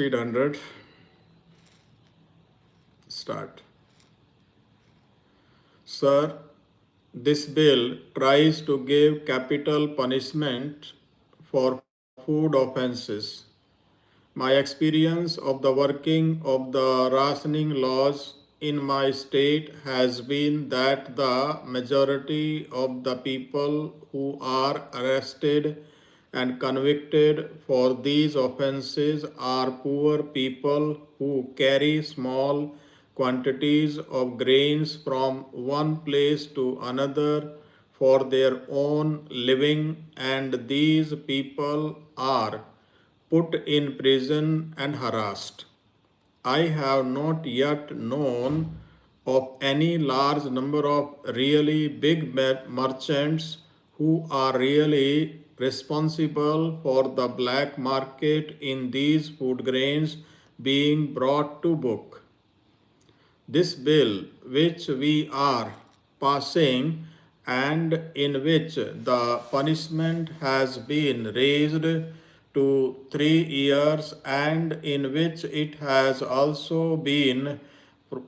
100. Start. Sir, this bill tries to give capital punishment for food offences. My experience of the working of the rationing laws in my state has been that the majority of the people who are arrested and convicted for these offences are poor people who carry small quantities of grains from one place to another for their own living, and these people are put in prison and harassed. I have not yet known of any large number of really big merchants who are really responsible for the black market in these food grains being brought to book. This bill, which we are passing and in which the punishment has been raised to 3 years and in which it has also been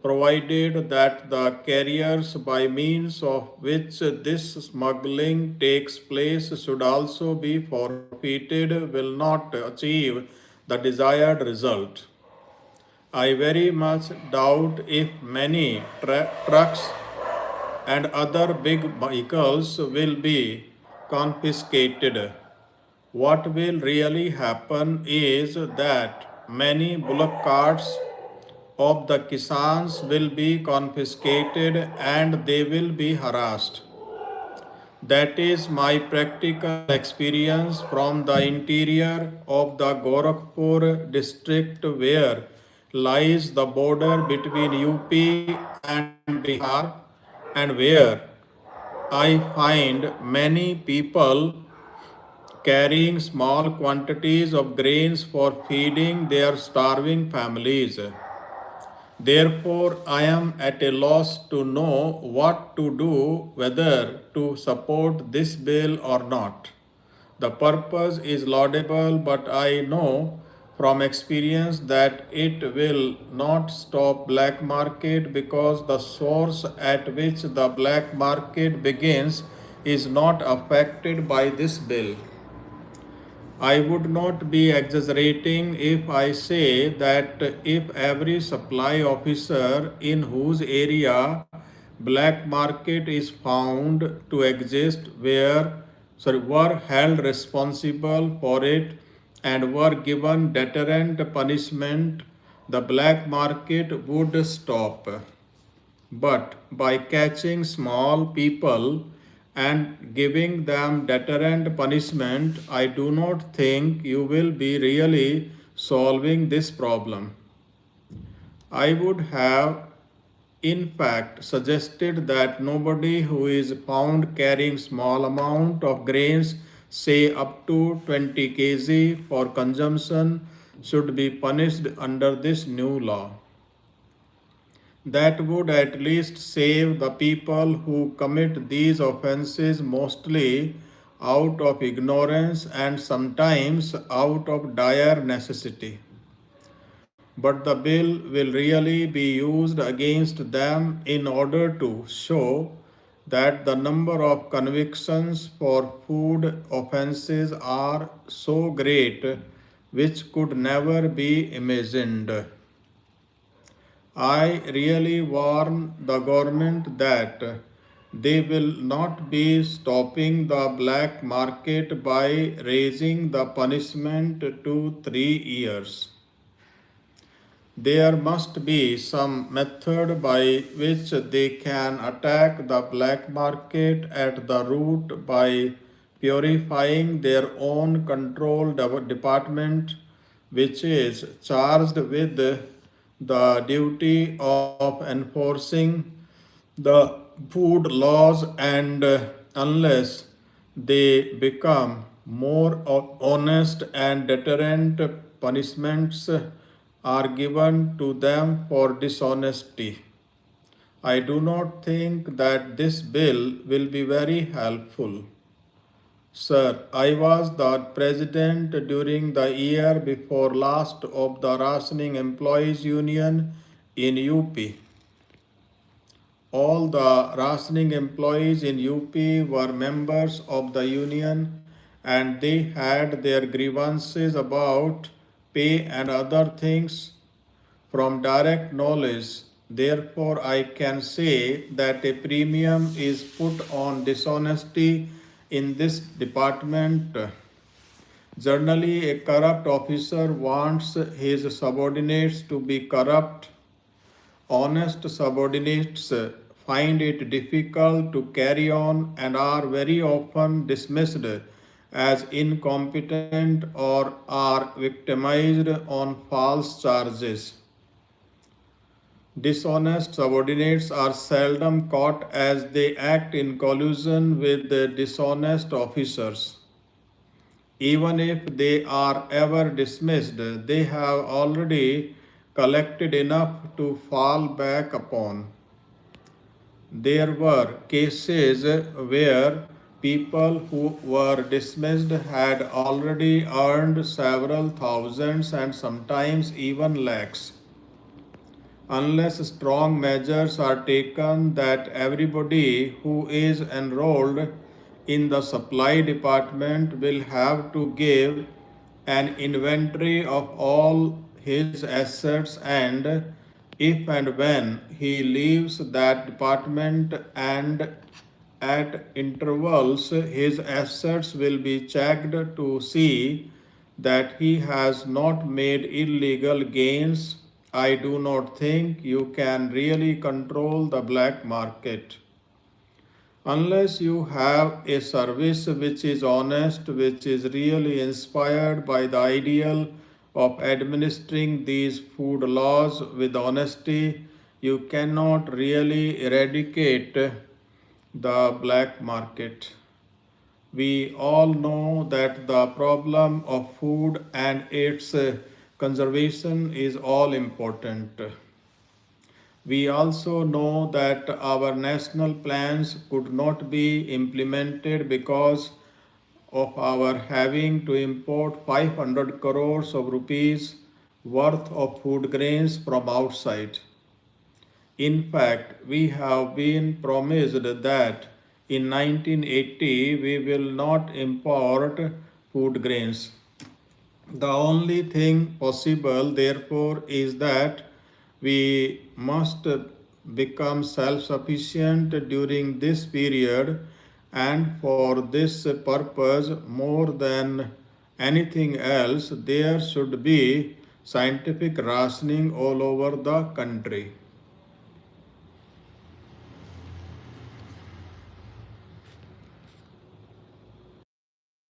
provided that the carriers by means of which this smuggling takes place should also be forfeited, will not achieve the desired result. I very much doubt if many trucks and other big vehicles will be confiscated. What will really happen is that many bullock carts of the Kisans will be confiscated and they will be harassed. That is my practical experience from the interior of the Gorakhpur district, where lies the border between UP and Bihar, and where I find many people carrying small quantities of grains for feeding their starving families. Therefore, I am at a loss to know what to do, whether to support this bill or not. The purpose is laudable, but I know from experience that it will not stop black market, because the source at which the black market begins is not affected by this bill. I would not be exaggerating if I say that if every supply officer in whose area black market is found to exist were held responsible for it and were given deterrent punishment, the black market would stop. But by catching small people and giving them deterrent punishment, I do not think you will be really solving this problem. I would have, in fact, suggested that nobody who is found carrying small amount of grains, say up to 20 kg for consumption, should be punished under this new law. That would at least save the people who commit these offenses mostly out of ignorance and sometimes out of dire necessity. But the bill will really be used against them in order to show that the number of convictions for food offenses are so great which could never be imagined. I really warn the government that they will not be stopping the black market by raising the punishment to 3 years. There must be some method by which they can attack the black market at the root by purifying their own control department, which is charged with the duty of enforcing the food laws, and unless they become more honest and deterrent punishments are given to them for dishonesty, I do not think that this bill will be very helpful. Sir, I was the president during the year before last of the Rationing Employees Union in UP. All the rationing employees in UP were members of the union and they had their grievances about pay and other things from direct knowledge. Therefore, I can say that a premium is put on dishonesty in this department. Generally, a corrupt officer wants his subordinates to be corrupt. Honest subordinates find it difficult to carry on and are very often dismissed as incompetent or are victimized on false charges. Dishonest subordinates are seldom caught as they act in collusion with the dishonest officers. Even if they are ever dismissed, they have already collected enough to fall back upon. There were cases where people who were dismissed had already earned several thousands and sometimes even lakhs. Unless strong measures are taken that everybody who is enrolled in the supply department will have to give an inventory of all his assets, and if and when he leaves that department and at intervals his assets will be checked to see that he has not made illegal gains, I do not think you can really control the black market. Unless you have a service which is honest, which is really inspired by the ideal of administering these food laws with honesty, you cannot really eradicate the black market. We all know that the problem of food and its conservation is all important. We also know that our national plans could not be implemented because of our having to import 500 crores of rupees worth of food grains from outside. In fact, we have been promised that in 1980 we will not import food grains. The only thing possible, therefore, is that we must become self sufficient during this period, and for this purpose, more than anything else, there should be scientific rationing all over the country.